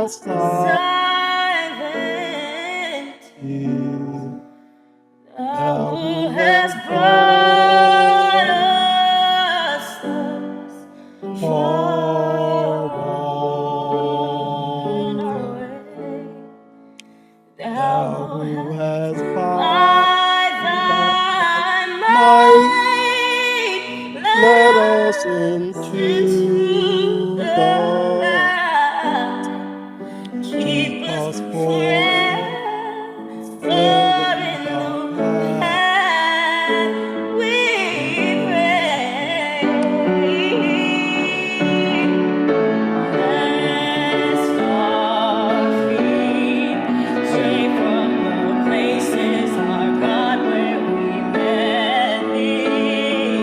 silent. Thou who hast brought us thus far on our way. Thou who hast by thy might led us into the light. Keep us forever in the path we pray. Lest our feet stray from the places, our God, where we met thee.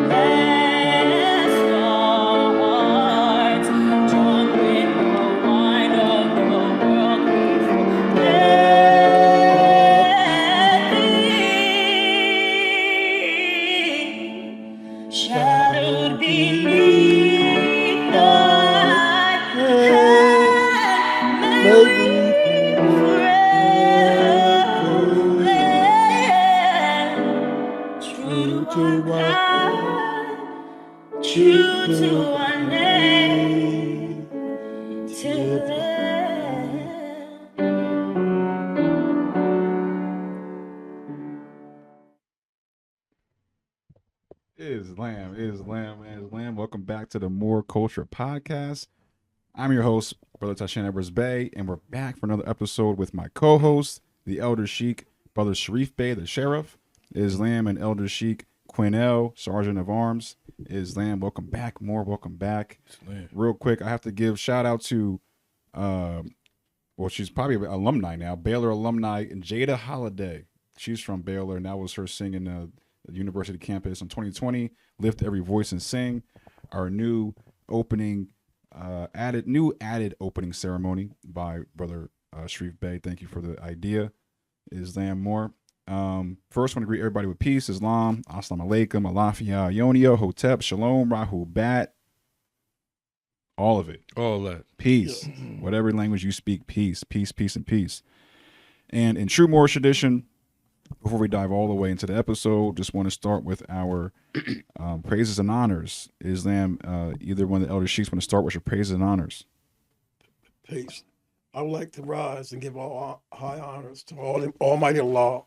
Lest our hearts, drunk with the wine of the world, we forget thee. Shadowed beneath thy hand, may we forever true to our God, true to our name, till then. Islam. Welcome back to the Moor Culture Podcast. I'm your host, Brother Tyshan Edwards Bey, and we're back for another episode with my co-host, the Elder Sheik, Brother Shariff Bey, the Sheriff, Islam, and Elder Sheik Quinnell, Sergeant of Arms. Islam, welcome back. Moor, welcome back. Islam. Real quick, I have to give shout out to, well, she's probably an alumni now, Baylor alumni, Jada Holiday. She's from Baylor, and that was her singing the University campus in 2020. Lift Every Voice and Sing, our new opening, added opening ceremony by Brother Shariff Bey. Thank you for the idea. Islam Moor. First, I want to greet everybody with peace. Islam, Assalamu alaikum, Alafia, Ionia, Hotep, Shalom, Rahu, Bat. All of it. All that. Peace. Whatever language you speak, peace, peace, peace, and peace. And in true Moorish tradition, before we dive all the way into the episode, just want to start with our praises and honors. Islam, either one of the elder sheiks want to start with your praises and honors. Peace. I would like to rise and give all high honors to Almighty Allah,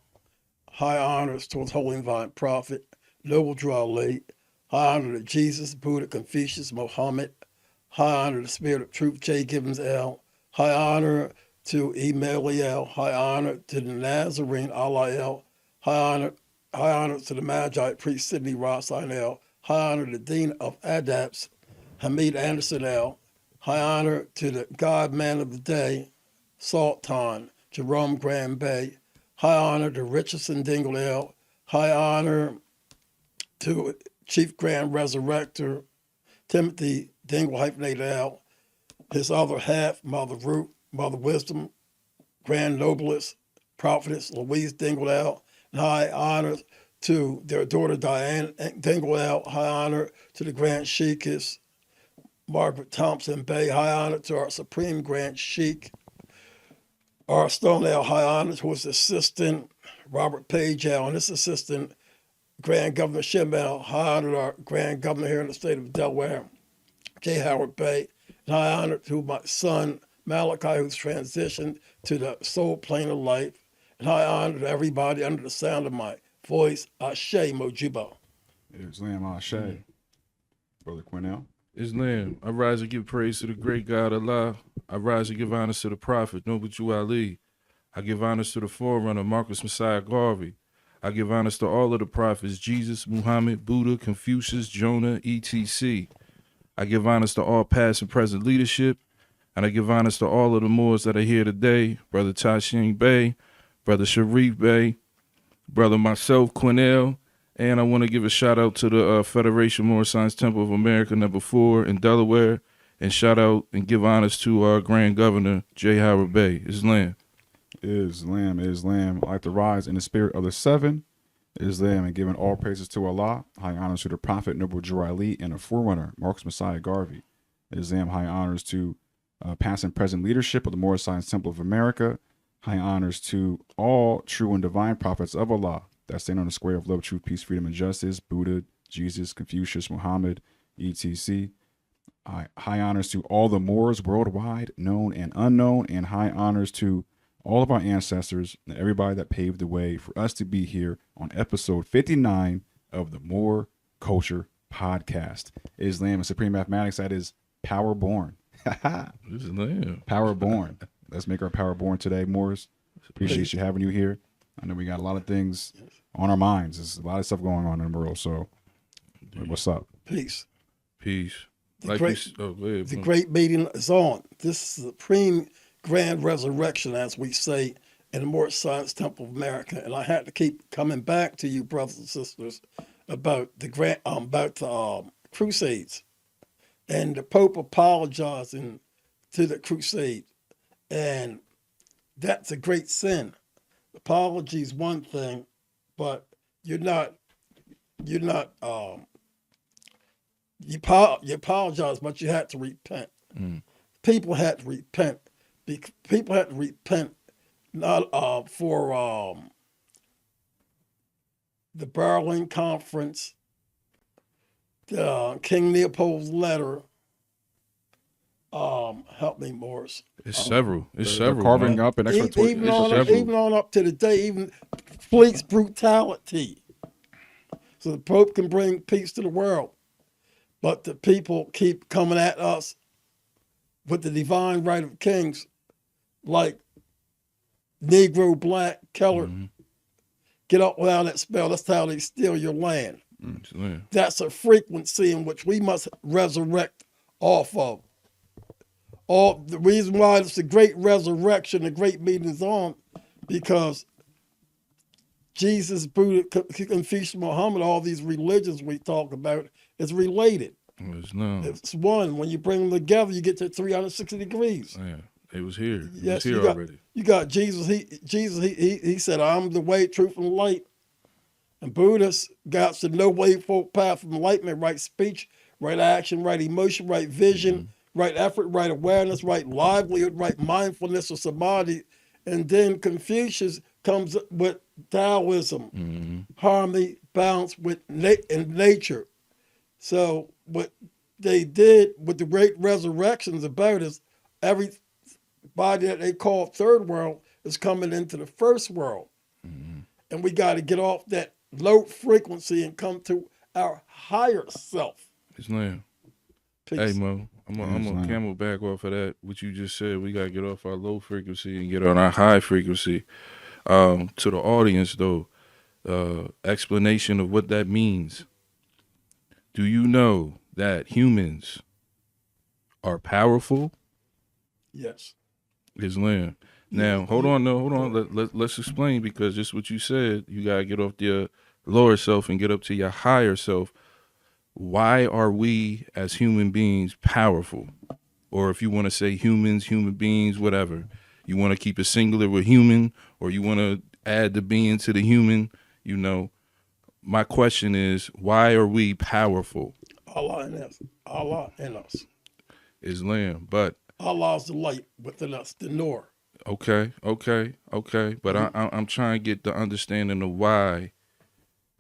high honors to His holy and divine prophet, noble Ali, high honor to Jesus, Buddha, Confucius, Muhammad, high honor to the Spirit of Truth, J. Gibbons L, high honor to Emmanuel, high honor to the Nazarene, Allah L, high honor to the Magi priest, Sidney Rothstein L, high honor to the Dean of Adapts, Hamid Anderson L, high honor to the God Man of the Day, Sultan, Jerome Graham Bey, high honor to Richardson Dingle L, high honor to Chief Grand Resurrector, Timothy Dingle hyphenated L, his other half, Mother Ruth, Mother Wisdom, Grand Noblest, Prophetess Louise Dingle L, and high honor to their daughter Diane Dingle L, high honor to the Grand Sheikess, Margaret Thompson Bey, high honor to our Supreme Grand Sheik, our Stone L, high honor to his assistant, Robert Page L, and his assistant, Grand Governor Shim L, high honor to our Grand Governor here in the state of Delaware, J. Howard Bey, and high honor to my son, Malachi, who's transitioned to the soul plane of life, and high honor to everybody under the sound of my voice, Ashe Mojibo. Islam Ashe. Brother Quinnell. Islam. I rise and give praise to the great God Allah. I rise and give honors to the prophet, Noble Jew Ali. I give honors to the forerunner, Marcus Messiah Garvey. I give honors to all of the prophets, Jesus, Muhammad, Buddha, Confucius, Jonah, etc. I give honors to all past and present leadership. And I give honors to all of the Moors that are here today, Brother Tyshan Bey, Brother Shariff Bey, Brother myself, Quinnell, and I want to give a shout out to the Federation Moor Science Temple of America, number 4 in Delaware, and shout out and give honors to our Grand Governor, J. Howard Bey. Islam. Islam. I like to rise in the spirit of the seven. Islam, and giving all praises to Allah. High honors to the Prophet, Noble Jew Ali, and a forerunner, Marcus Messiah Garvey. Islam, high honors to past and present leadership of the Moor Science Temple of America. High honors to all true and divine prophets of Allah that stand on the square of love, truth, peace, freedom, and justice. Buddha, Jesus, Confucius, Muhammad, etc. High honors to all the Moors worldwide, known and unknown, and high honors to all of our ancestors and everybody that paved the way for us to be here on episode 59 of the Moor Culture Podcast. Islam and Supreme Mathematics, that is power born. Islam. Power born. Let's make our power born today, Moors. Appreciate you having you here. I know we got a lot of things on our minds. There's a lot of stuff going on in the world. So, what's up? Peace. Peace. The Like great, you, oh, go ahead, the bro. great meeting is on. This supreme grand resurrection, as we say in the Moor Science Temple of America. And I had to keep coming back to you, brothers and sisters, about the Crusades and the Pope apologizing to the Crusade. And that's a great sin. Apology is one thing, but you apologize, but you had to repent. People had to repent. People had to repent not for the Berlin Conference, the King Leopold's letter. Help me, Morris. It's several. It's They're several. carving man. up an extra Even on, several. even on up to the day, even police brutality. So the Pope can bring peace to the world. But the people keep coming at us with the divine right of kings, like Negro, black, colored. Get up without that spell. That's how they steal your land. Islam. That's a frequency in which we must resurrect off of. All the reason why it's a great resurrection, the great meeting is on, because Jesus, Buddha, Confucius, Muhammad, all these religions we talk about is related. Islam. It's one. When you bring them together, you get to 360 degrees. Yeah, it was here. It Yes, was here already. You got Jesus. He said, "I'm the way, truth, and light." And Buddhists got the no way forward path of enlightenment: right speech, right action, right emotion, right vision, right effort, right awareness, right livelihood, right mindfulness or samadhi. And then Confucius comes up with Taoism, harmony, balance with in nature. So what they did with the great resurrections about is everybody that they call third world is coming into the first world. And we got to get off that low frequency and come to our higher self. Islam. Peace. Hey, Mo, I'm gonna camel back off of that. What you just said, we gotta get off our low frequency and get on our high frequency. To the audience, though, explanation of what that means. Do you know that humans are powerful? Yes. Islam. Now, hold on. Let's explain, because just what you said, you gotta get off your lower self and get up to your higher self. Why are we as human beings powerful? Or if you want to say humans, human beings, whatever. You want to keep it singular with human, or you want to add the being to the human, you know. My question is, why are we powerful? Allah in us. Allah in us. Islam. But Allah's the light within us, the Noor. okay. But I'm trying to get the understanding of why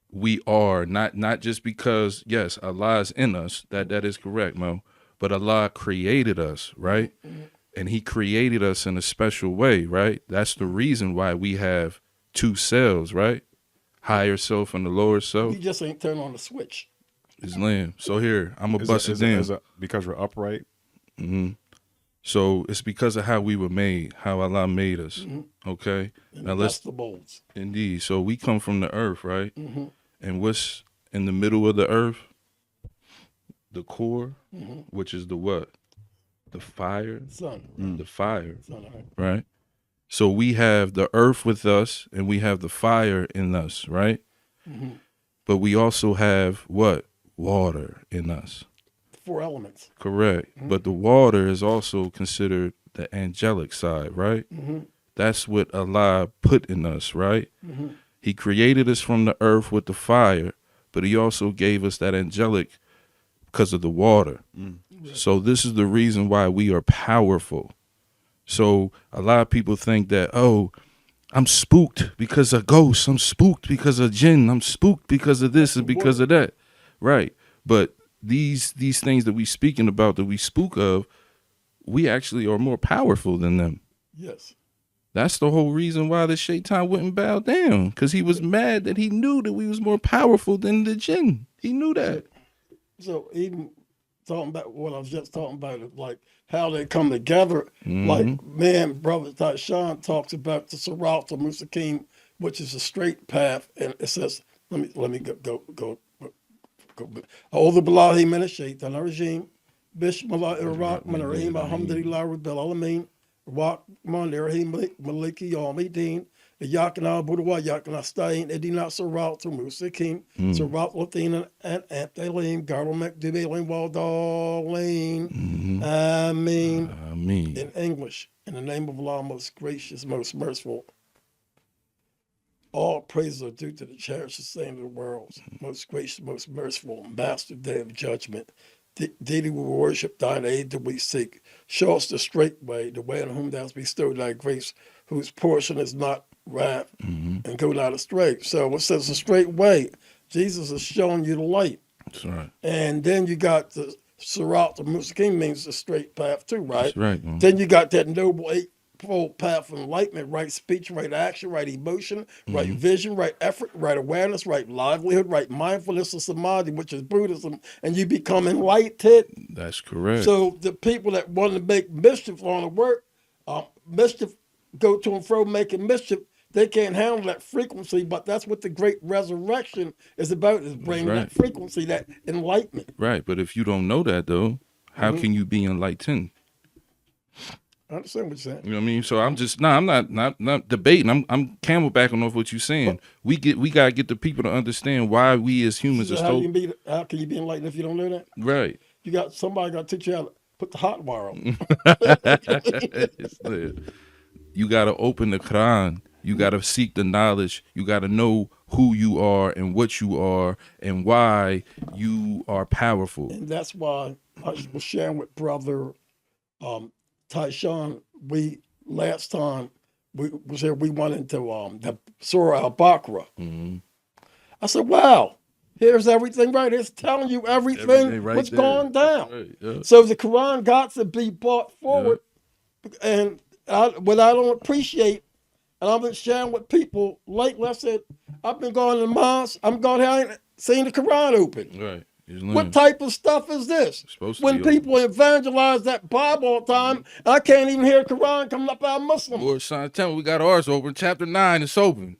we are, not just because, yes, Allah is in us, that is correct, Mo, but Allah created us, right? And he created us in a special way, right? That's the reason why we have two selves, right? Higher self and the lower self. You just ain't turn on the switch. Islam. So here, I'm going to bust it down. Because we're upright? So it's because of how we were made, how Allah made us, okay? Now let's the bowls. Indeed. So we come from the earth, right? And what's in the middle of the earth? The core, which is the what? The fire. Sun. The fire, Sun, all right. right? So we have the earth with us and we have the fire in us, right? But we also have what? Water in us. 4 elements. Correct. But the water is also considered the angelic side, right? That's what Allah put in us, right? He created us from the earth with the fire, but he also gave us that angelic because of the water. So this is the reason why we are powerful. So a lot of people think that, oh, I'm spooked because of ghosts. I'm spooked because of jinn. I'm spooked because of this and because of that. Right. But these things that we speaking about, that we spook of, we actually are more powerful than them. Yes. That's the whole reason why the shaitan wouldn't bow down, because he was mad that he knew that we was more powerful than the jinn. He knew that. So even talking about what I was just talking about, is like how they come together. Like, man, Brother Tyshan talks about the Sirat al-Mustaqim, which is a straight path, and it says, let me go. أعوذ بالله من الشيطان الرجيم بسم الله الرحمن الرحيم الحمد لله رب العالمين الرحمن الرحيم مالك يوم الدين إياك نعبد وإياك نستعين اهدنا الصراط المستقيم صراط الذين أنعمت عليهم غير المغضوب عليهم ولا الضالين Amen. Ameen. In English, in the name of Allah, most gracious, most merciful. All praises are due to the cherished sustainer of the world, most gracious, most merciful, master day of judgment. Thee we worship, thine aid do we seek. Show us the straight way, the way in whom thou hast bestowed thy grace, whose portion is not wrath, and go not astray. So it says the straight way. Jesus is showing you the light. That's right. And then you got the Sirat al-Mustaqim, means the straight path too, right? That's right, man. Then you got that noble eightfold path of enlightenment, right speech, right action, right emotion, right vision, right effort, right awareness, right livelihood, right mindfulness of samadhi, which is Buddhism, and you become enlightened. That's correct. So the people that want to make mischief on the work, mischief, go to and fro making mischief, they can't handle that frequency, but that's what the great resurrection is about, is bringing that frequency, that enlightenment. Right, but if you don't know that, though, how can you be enlightened? I understand what you're saying. You know what I mean? So I'm just I'm not debating. I'm camelbacking off what you're saying. We gotta get the people to understand why we as humans are so. How can you be enlightened if you don't know that? Right. You got somebody got to teach you how to put the hot wire on. You gotta open the Quran. You gotta seek the knowledge. You gotta know who you are and what you are and why you are powerful. And that's why I was sharing with Brother Tyshan. Last time we was here, we went into the Surah Al-Baqarah. I said, wow, here's everything right. It's telling you everything right what's there. going down. Right, yeah. So the Quran got to be brought forward. And what I don't appreciate, and I've been sharing with people lately, I said, I've been going to the mosque, I'm going here, I ain't seen the Quran open. Right. What type of stuff is this? When people evangelize that Bible all the time, I can't even hear the Quran coming up out of Muslims. Lord, son, tell me we got ours open. Chapter 9 is open.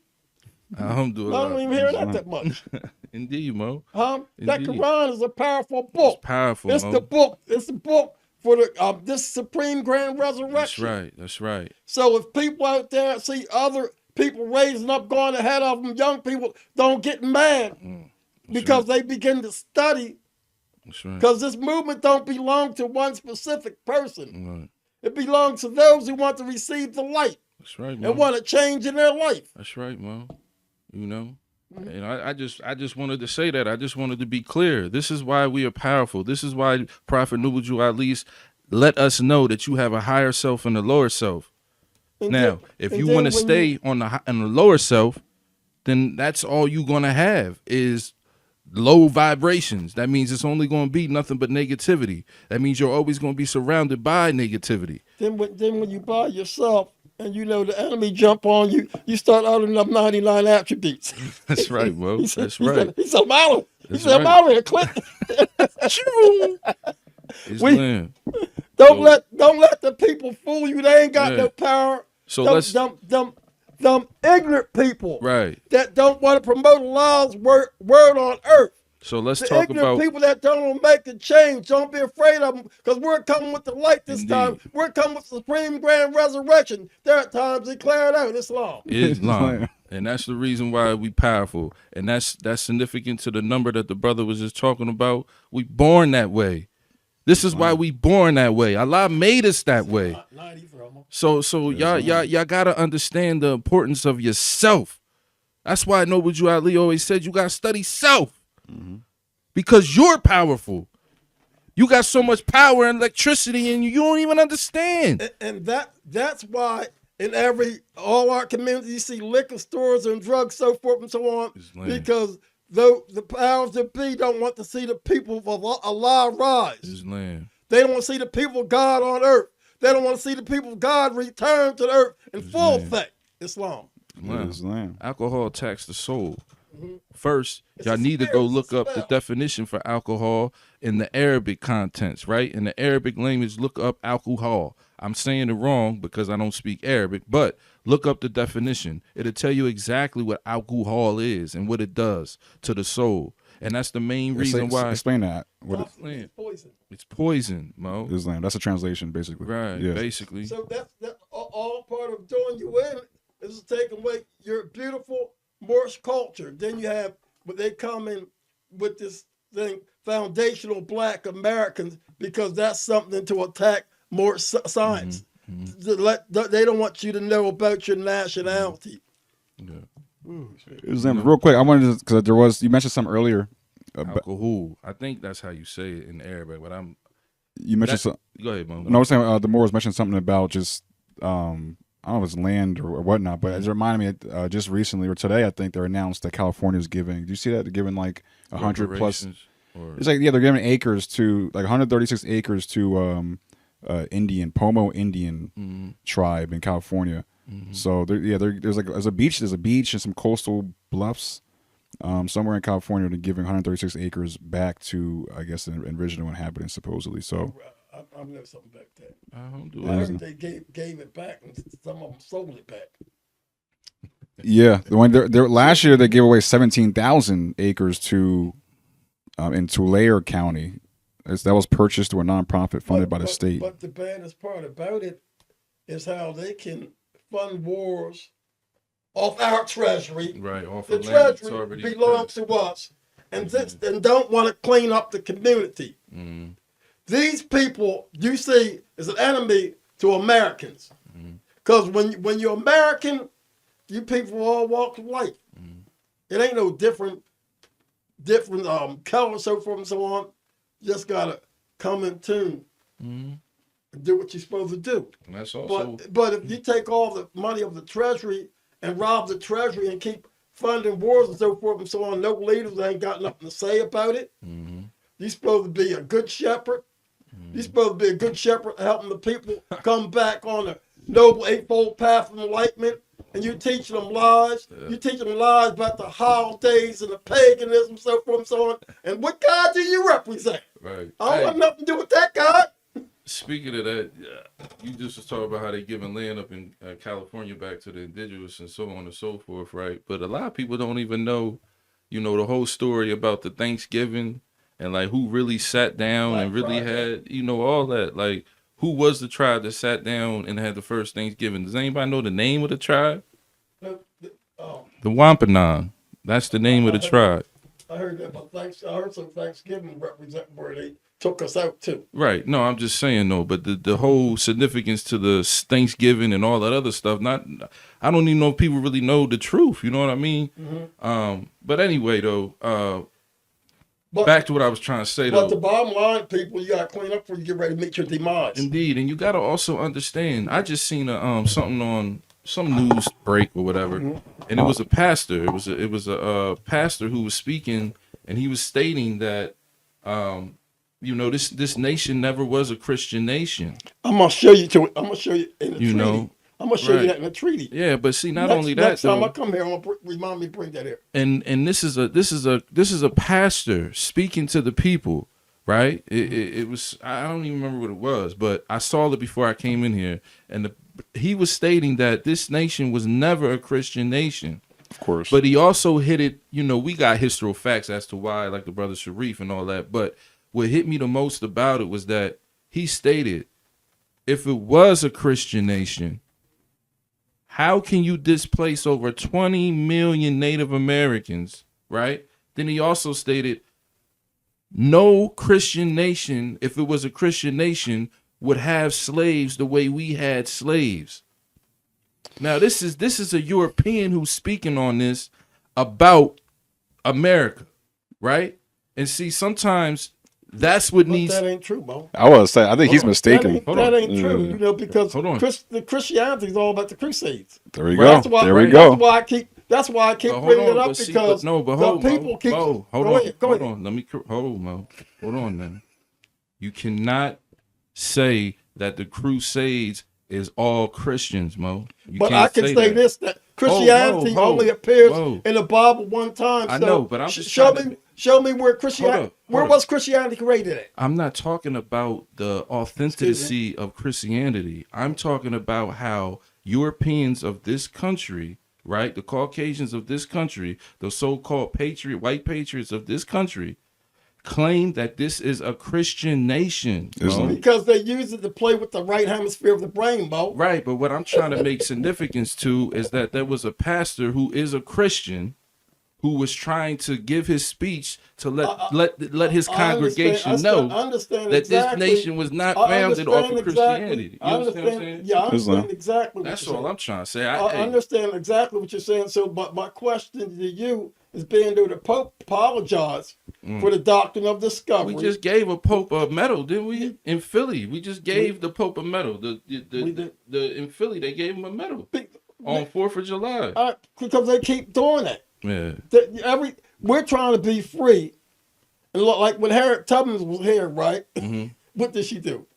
Alhamdulillah. I don't even hear that much. Indeed, Mo. That Indeed. Quran is a powerful book. It's powerful, It's Mo. the book. It's the book for the this supreme grand resurrection. That's right. That's right. So if people out there see other people raising up, going ahead of them, young people, don't get mad because they begin to study. That's right. Because this movement don't belong to one specific person. Right. It belongs to those who want to receive the light. That's right, Mo. And want to change in their life. That's right, Mo. You know? And I just wanted to say that. I just wanted to be clear. This is why we are powerful. This is why Prophet Nubuju at least let us know that you have a higher self and a lower self. And Now, then- if and you then want to when stay on the lower self, then that's all you're gonna have is low vibrations. That means it's only going to be nothing but negativity. That means you're always going to be surrounded by negativity. Then when you by yourself and you know the enemy jump on you, you start uttering up 99 attributes. That's right, bro. That's He right. said, I'm out. He That's said, I'm right. out of here, Clint. Islam. Don't let the people fool you. They ain't got no power. So them ignorant people right. that don't want to promote Allah's word on earth. So let's The talk ignorant about people that don't make a change. Don't be afraid of them, because we're coming with the light this time. We're coming with the supreme grand resurrection. There are times declared out Islam. Islam. And that's the reason why we powerful. And that's significant to the number that the brother was just talking about. We born that way. This is why we born that way. Allah made us that way. So y'all gotta understand the importance of yourself. That's why Noble Ali always said you gotta study self. Because you're powerful. You got so much power and electricity in you, you don't even understand. And that's why in all our communities you see liquor stores and drugs, so forth and so on, because though the powers that be don't want to see the people of Allah rise. They don't want to see the people of God on earth. They don't want to see the people of God return to the earth in full effect. Islam. Alcohol attacks the soul. First, y'all need to go look up the definition for alcohol in the Arabic contents, right? In the Arabic language, look up alcohol. I'm saying it wrong because I don't speak Arabic, but look up the definition. It'll tell you exactly what alcohol is and what it does to the soul. And that's the main reason why. Explain that. It's poison. It's poison, Mo. Islam. That's a translation, basically. Right, basically. So that's all part of doing you in is taking away your beautiful Moorish culture. Then you have what they come in with this thing, foundational Black Americans, because that's something to attack Moorish science. They don't want you to know about your nationality. Real quick, I wanted to, because you mentioned something earlier. Alcohol. I think that's how you say it in Arabic, but you mentioned something. Go ahead, Mo. No, I was saying the Moors mentioned something about just I don't know if it's land or whatnot, but it reminded me just recently or today, I think they announced that California is giving. Do you see that? They're giving like 100 plus. It's like, yeah, they're giving acres to like 136 acres to Pomo Indian tribe in California. So there's a beach and some coastal bluffs somewhere in California. They're giving 136 acres back to, I guess, the original inhabitants supposedly. So. I know something about that. I heard they gave it back, and some of them sold it back. Yeah, the one last year they gave away 17,000 acres to in Tulare County. That was purchased through a nonprofit funded by the state. But the baddest part about it is how they can fund wars off our treasury. Right, off the treasury belongs to us, and don't want to clean up the community. These people you see is an enemy to Americans, because when you're American, you people all walk of life. It ain't no different color, so forth and so on. You just gotta come in tune and do what you're supposed to do. And that's also. But if you take all the money of the treasury and rob the treasury and keep funding wars and so forth and so on, no leaders ain't got nothing to say about it. You're supposed to be a good shepherd. You're supposed to be a good shepherd, helping the people come back on the noble eightfold path of enlightenment. And you teach them lies. You teach them lies about the holidays and the paganism, so forth and so on. And what God do you represent? Right. I don't want nothing to do with that God. Speaking of that, you just was talking about how they giving land up in California back to the indigenous and so on and so forth, right? But a lot of people don't even know, the whole story about the Thanksgiving and like who really sat down and really had, all that. Like, who was the tribe that sat down and had the first Thanksgiving? Does anybody know the name of the tribe? The Wampanoag. That's the name of the tribe. I heard that, but I heard some Thanksgiving represent where they took us out too. Right. No, I'm just saying no. But the whole significance to the Thanksgiving and all that other stuff. I don't even know if people really know the truth. You know what I mean? But anyway, though. Back to what I was trying to say, though. But the bottom line, people, you got to clean up before you get ready to meet your demise. Indeed, and you got to also understand. I just seen something on some news break or whatever, and it was a pastor. It was a pastor who was speaking, and he was stating that, this nation never was a Christian nation. I'm gonna show you in the treaty. I'm gonna show you that in the treaty. Yeah, but see, only that. Next time I come here, I'm gonna remind me to bring that here. And this is a pastor speaking to the people, right? It was, I don't even remember what it was, but I saw it before I came in here, and he was stating that this nation was never a Christian nation. Of course. But he also hit it. We got historical facts as to why, like the brother Sharif and all that. But what hit me the most about it was that he stated, if it was a Christian nation, how can you displace over 20 million Native Americans, right? Then he also stated, no Christian nation, if it was a Christian nation, would have slaves the way we had slaves. Now, this is a European who's speaking on this about America, right? And see, sometimes That's what But needs. that ain't true, Mo. I was saying, I think he's Hold on. mistaken. That ain't true, Yeah. you know, because Hold on. the Christianity is all about the Crusades. There we Right. go. That's why, There we that's go. why I keep. That's why I keep But hold bringing on, it up but see, because but the hold, people Mo, keep. Mo, hold go on, ahead, go hold ahead. on. Let me hold, Mo. Hold on, then. You cannot say that the Crusades is all Christians, Mo. You But can't I can say that. this: that Christianity Mo, only appears Mo. in the Bible one time. I So know, but I'm just show trying me, to- show me where Christianity. Hold Where up. was Christianity created at? I'm not talking about the authenticity of Christianity. I'm talking about how Europeans of this country, right, the Caucasians of this country, the so-called white patriots of this country, claim that this is a Christian nation. Islam. Mo. Because they use it to play with the right hemisphere of the brain, Mo. Right, but what I'm trying to make significance to is that there was a pastor who is a Christian who was trying to give his speech to let his congregation know that this nation was not founded off of Christianity. You understand what I'm saying? Yeah, I Islam. understand exactly. That's what you're all saying. I'm trying to say. I understand exactly what you're saying. So, but my question to you is, being that the Pope apologized for the Doctrine of Discovery. We just gave a Pope a medal, didn't we? In Philly, we just gave the Pope a medal. In Philly, they gave him a medal on 4th of July. Because they keep doing that. Yeah. We're trying to be free, and look, like when Harriet Tubman was here, right? Mhm. What did she do?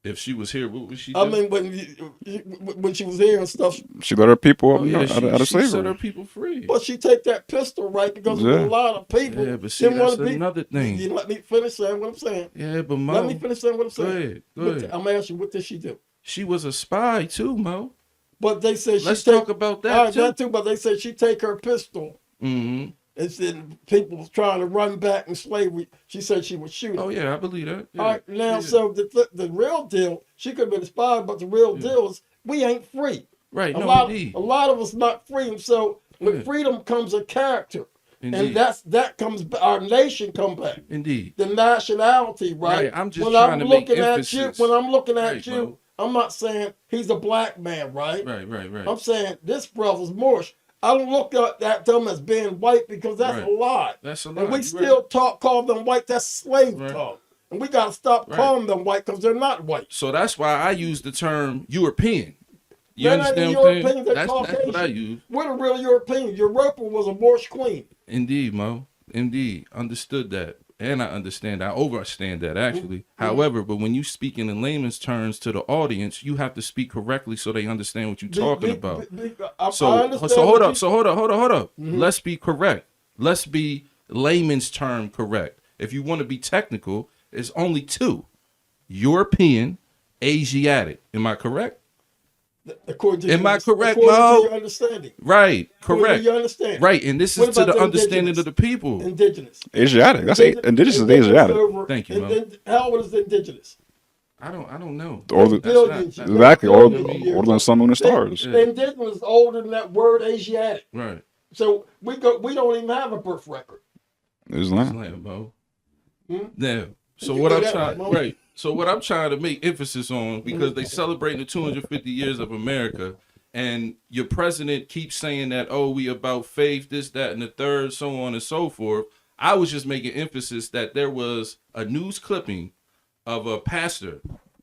If she was here, what would she do? I mean, when she was here and stuff, She let her people Oh, yeah, out of she set slavery. her people free. but she take that pistol, right? Because Yeah. a lot of people Yeah, but see, didn't want that's to be. another thing. You let me finish saying what I'm saying. Yeah, but Mo, Let me finish saying what I'm go saying. ahead, go What ahead. I'm asking, what did she do? She was a spy too, Mo. But they said Let's she talk take, about all that right, too. that too. But they said she take her pistol. Mm-hmm. And then people was trying to run back in slavery. She said she would shoot. Oh yeah, I believe that. Yeah. All right, now, Yeah. so the real deal, she could have been inspired, but the real deal is we ain't free. Right, A no, lot indeed. of us not free. And so with Yeah. freedom comes a character. Indeed. And that comes, our nation come back. Indeed. The nationality, right? Right, I'm just when trying I'm to make looking at emphasis. you, when I'm looking at Right, you, Mo. I'm not saying he's a black man, right? Right. I'm saying this brother's Moorish. I don't look at them as being white because that's Right. a lie. That's a lie. And we You still call them white. That's slave Right. talk. And we got to stop Right. calling them white because they're not white. So that's why I use the term European. You They're not understand the what I'm saying? Europeans, they're That's what I Caucasian. use. We're the real Europeans. Europa was a Moorish queen. Indeed, Mo. Indeed. Understood that. And I understand that. I overstand that, actually. Mm-hmm. However, but when you speaking in layman's terms to the audience, you have to speak correctly so they understand what you're talking about. I So understand hold what up. you- So hold up. Mm-hmm. Let's be correct. Let's be layman's term correct. If you want to be technical, it's only two: European, Asiatic. Am I correct? According to Am I correct, according Mo? to your understanding. Right. According to Correct. your understanding. Right. And this What is to about the the understanding indigenous? of the people. Indigenous. Asiatic. That's indigenous is Asiatic. Thank you, Mo. How old is the indigenous? I don't know. Or the, Billions. that's exactly. Or Billions years older than sun, moon, and stars. The indigenous is older than that word Asiatic. Right. So we don't even have a birth record. Islam. Slam, Mo. Hmm? Now, so You what know I'm that, trying, Mo? right? So what I'm trying to make emphasis on, because they celebrating the 250 years of America, and your president keeps saying that, oh, we about faith, this, that, and the third, so on and so forth. I was just making emphasis that there was a news clipping of a pastor,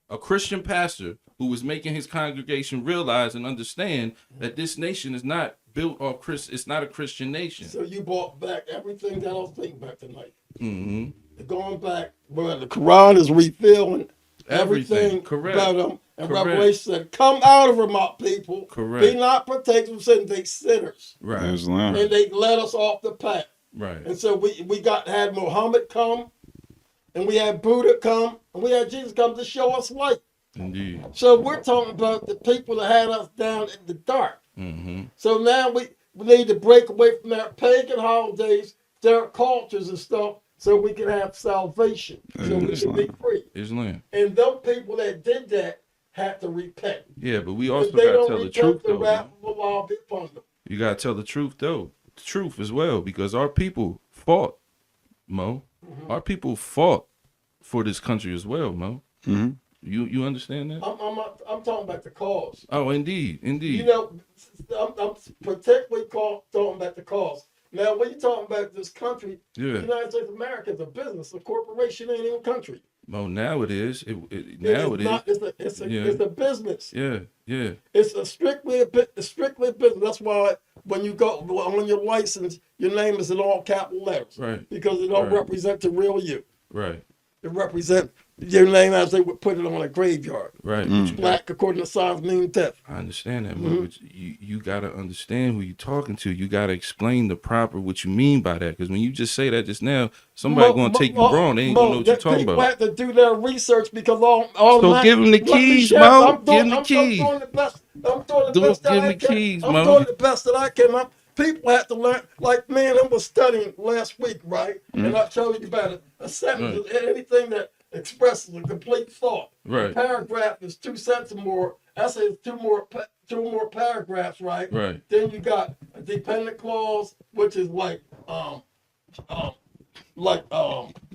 a Christian pastor, who was making his congregation realize and understand that this nation is not built off it's not a Christian nation. So you brought back everything that I was thinking about tonight. Mm-hmm. Going back, well, the Quran is revealing Everything. everything Correct. about them. And Correct. Revelation said, come out of them, my people. Correct. Be not partakers of sin, they sinners. Right. Islam. And they led us off the path. Right. And so we had Muhammad come, and we had Buddha come, and we had Jesus come to show us light. Indeed. So we're talking about the people that had us down in the dark. Mm-hmm. So now we need to break away from their pagan holidays, their cultures and stuff, so we can have salvation, so we can be free. Islam. And them people that did that had to repent. Yeah, but we If also they gotta don't tell the repent, truth the though. wrath Man. of Allah be upon them. You gotta tell the truth though. The truth as well, because our people fought, Mo. Mm-hmm. Our people fought for this country as well, Mo. Mm-hmm. You understand that? I'm talking about the cause. Oh, indeed. You know, I'm particularly talking about the cause. Now, when you talking about this country, Yeah. the United States of America is a business. A corporation ain't even a country. Well, now it is. Now it is. Not, it's Yeah. it's a business. Yeah. Yeah. It's strictly a business. That's why when you go on your license, your name is in all capital letters. Right. Because it don't Right. represent the real you. Right. It represents your name as they would put it on a graveyard. Right. But you got- Black according to signs mean death. I understand that, but you got to understand who you're talking to. You got to explain the proper what you mean by that. Because when you just say that just now, somebody going to take you wrong. They ain't going to know what you're talking People about. have to do their research because all So my, give them the let me keys, share- Mo. I'm doing- Give them the I'm keys. doing the best. I'm doing the Do- best that give 'em I the can. keys, I'm Mo. doing the best that I can. People have to learn. Like me and him was studying last week, right? And I told you about it. A sentence is anything that expresses a complete thought. Right. A paragraph is 2 sentences or more. I say two more paragraphs, right? Right. Then you got a dependent clause, which is like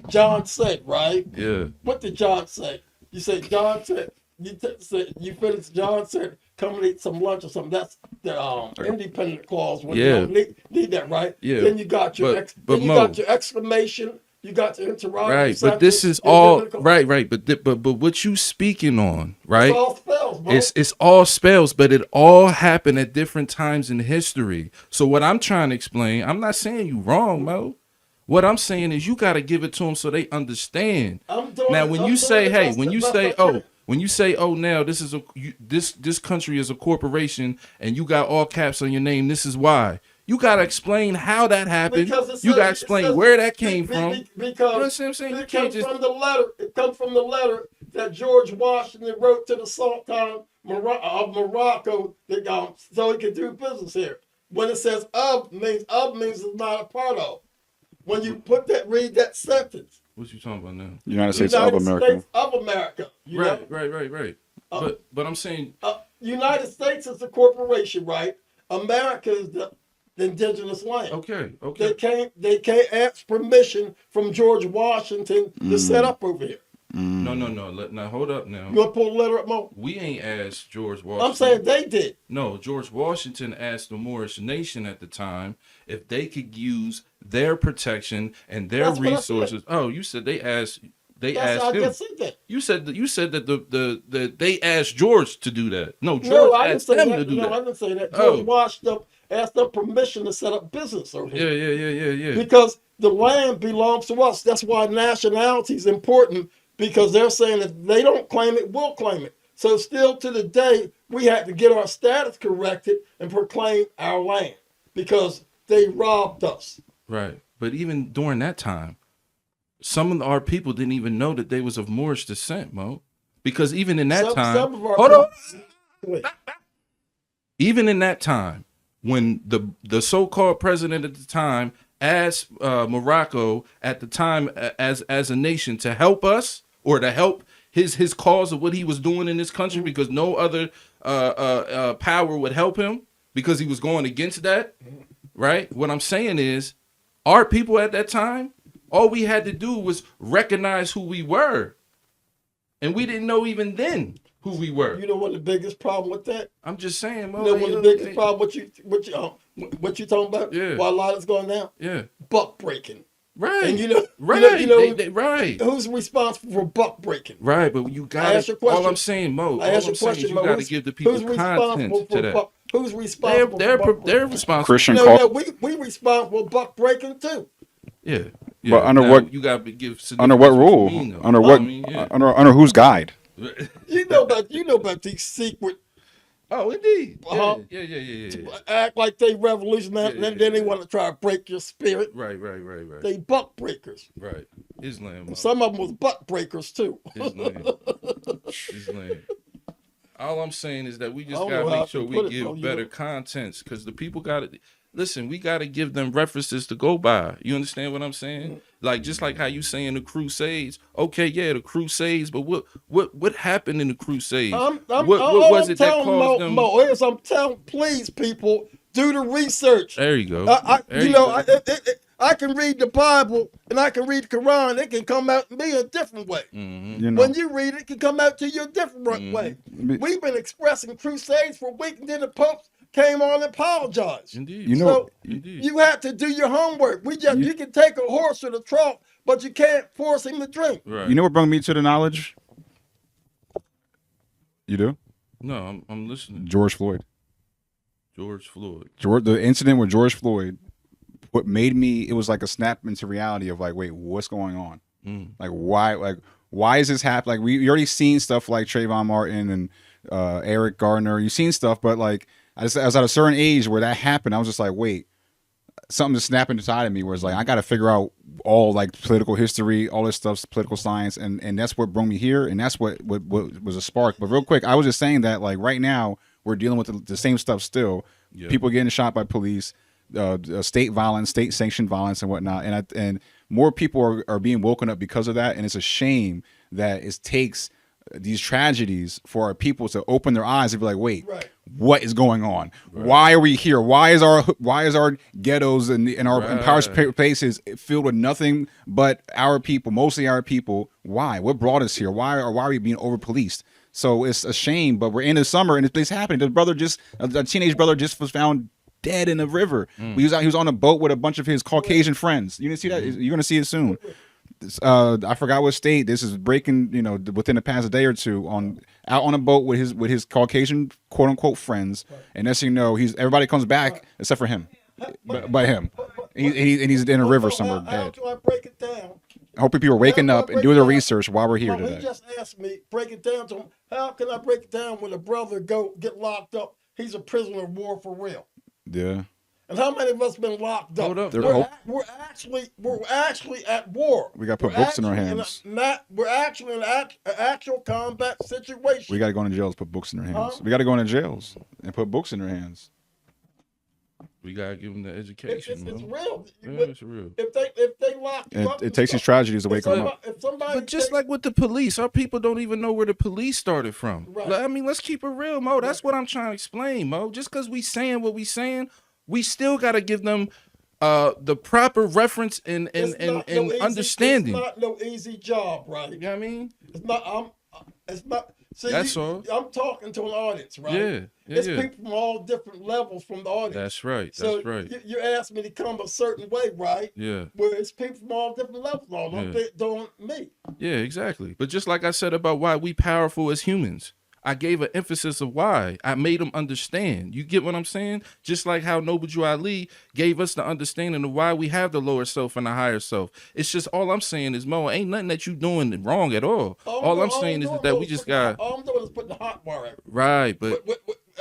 John said, right? Yeah. What did John say? You say John said. You finished. John said, "Come and eat some lunch or something." That's the independent clause. When Yeah. you don't need that, right? Yeah. Then you got your But then you Mo- got your exclamation. You got your interrogative. Right. But sentence, this is your all biblical- right. But what you speaking on, right? It's all spells, bro. It's all spells, but it all happened at different times in history. So what I'm trying to explain, I'm not saying you wrong, Mo. What I'm saying is you got to give it to them so they understand. Now, when you say, hey, when you say, oh, now this is this country is a corporation and you got all caps on your name, this is why. You got to explain how that happened. You got to explain where that came from. Because You know what I'm saying? You it can't comes just from the letter. It comes from the letter that George Washington wrote to the Sultan of Morocco so he could do business here. When it says of means it's not a part of. When you read that sentence. What you talking about now? United States of America. States of America. You know? Right. But I'm saying United States is a corporation, right? America is the indigenous land. okay. They can't ask permission from George Washington to set up over here. No. Now hold up now. You want to pull the letter up, Mo? We ain't asked George Washington. I'm saying they did. No, George Washington asked the Moorish nation at the time if they could use their protection and their That's what I said. resources. Oh, you said they asked. They That's asked I him. just said that. You said that the they asked George to do that. No, George No, I didn't asked say them that. to do No, I that. didn't say that. Oh. George Washington asked them permission to set up business over here. Yeah. Because the land belongs to us. That's why nationality is important, because they're saying if they don't claim it, we'll claim it. So still to the day, we had to get our status corrected and proclaim our land because they robbed us. Right. But even during that time, some of our people didn't even know that they was of Moorish descent, Mo. Because even in that time, Some of our hold on. Wait. Even in that time, when the so-called president at the time asked Morocco at the time as a nation to help us or to help his cause of what he was doing in this country, because no other power would help him because he was going against that, right? What I'm saying is, our people at that time, all we had to do was recognize who we were, and we didn't know even then who we were. You know what the biggest problem with that? I'm just saying, Mo. You know what the biggest problem? What you talking about? Yeah. Why a lot is going down? Yeah. Buck breaking. Right. And you know, right. Who's responsible for buck breaking? Right, but you got ask you a question. all I'm saying, Mo. I All ask you I'm a saying is question, you Mo. got to give the people content to that. Who's responsible? They're responsible. Christian No, call. we responsible for buck breaking too. Yeah. But under Now, what- you got to give Under what significance rule? you mean, though. Under I what? mean, yeah. Under whose guide? You know about these secret Oh, indeed. Uh-huh. Yeah. act like they revolutionary, Yeah, and then they want to try to break your spirit. Right. They buck breakers. Right. Islam. Mo. Some of them was buck breakers too. Islam. All I'm saying is that we just I don't gotta know how make I sure can we put it, give bro, you better know. contents, because the people gotta listen. We gotta give them references to go by. You understand what I'm saying? Like, just like how you saying the Crusades. Okay, yeah, the Crusades, but what happened in the Crusades? What was it that caused them? I'm telling, please, people, do the research. There you go. I can read the Bible and I can read the Quran. It can come out to me a different way. Mm-hmm. You know, When you read it, it can come out to you a different way. We've been expressing Crusades for a week, and then the came on and apologized. Indeed. You know, So Indeed. you have to do your homework. You can take a horse to the trough, but you can't force him to drink. Right. you know what brought me to the knowledge? You do? No, I'm listening. George Floyd. George Floyd. The incident with George Floyd, what made me, it was like a snap into reality of like, wait, what's going on? Like why is this happening? Like we already seen stuff like Trayvon Martin and Eric Gardner. You've seen stuff, but like I was at a certain age where that happened. I was just like, wait, something just snapping inside of me where it's like I got to figure out all like political history, all this stuff's political science, and that's what brought me here, and that's what was a spark. But real quick, I was just saying that like right now we're dealing with the same stuff still. Yeah. People getting shot by police, state violence, state sanctioned violence, and whatnot, and more people are being woken up because of that, and it's a shame that it takes these tragedies for our people to open their eyes and be like, wait, Right. what is going on? Right. Why are we here? Why is our ghettos and our empowered places filled with nothing but our people, mostly our people? Why? What brought us here? Why are we being over policed? So it's a shame, but we're in the summer and it's happening. A teenage brother just was found dead in the river. He was on a boat with a bunch of his Caucasian friends. You didn't see that? You're gonna see it soon. I forgot what state. This is breaking, within the past day or two, out on a boat with his Caucasian quote unquote friends, and next thing you know, everybody comes back except for him, but him, he's in a river somewhere How dead. do I break it down? I hope people are waking up and doing their research while we're here He today. just asked me, break it down to him. How can I break it down when a brother get locked up? He's a prisoner of war for real. Yeah. And how many of us been locked up? Hold up. We're actually at war. We got to put books in our hands. We're actually in an actual combat situation. We got to go into jails, put books in their hands. Huh? We got to go into jails and put books in their hands. We gotta give them the education. It's real. Yeah, it's real. If they lock you And up, it takes these tragedies to wake them up. If somebody But just like with the police, our people don't even know where the police started from. Right. Like, I mean, let's keep it real, Mo. That's what I'm trying to explain, Mo. Just because we saying what we saying, we still got to give them the proper reference and understanding. It's not no easy job, right? You know what I mean? It's not. It's not. See, That's all. I'm talking to an audience, right? Yeah. It's people from all different levels from the audience. That's right. So That's right. you asked me to come a certain way, right? Yeah. Where it's people from all different levels on doing me. Yeah, exactly. But just like I said about why we powerful as humans, I gave an emphasis of why. I made them understand. You get what I'm saying? Just like how Noble Drew Ali gave us the understanding of why we have the lower self and the higher self. It's just all I'm saying is, Mo, ain't nothing that you doing wrong at all. All I'm saying is that we just got... All I'm doing is putting the hot wire out. Right, but...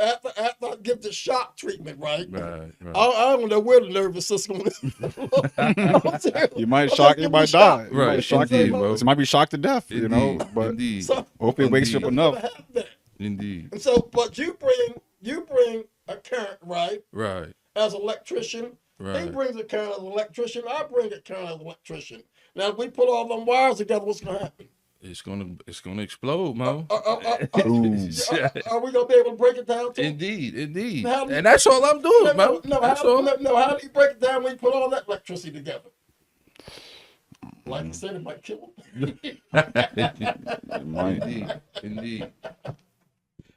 After I give the shock treatment, right? Right. I don't know where the nervous system is. You might shock, you might die. You Right, might shock indeed, you. bro. It might be shocked to death, but Indeed. hopefully it wakes you up enough. Indeed. And so, but you bring a current, right? Right. As an electrician. He Right. brings a current as an electrician. I bring a current as an electrician. Now, if we put all them wires together, what's going to happen? It's gonna explode, Mo. Are we going to be able to break it down? Indeed. And that's all I'm doing, Mo. That's all. How do you break it down when you put all that electricity together? Like I said, it might kill them. Indeed.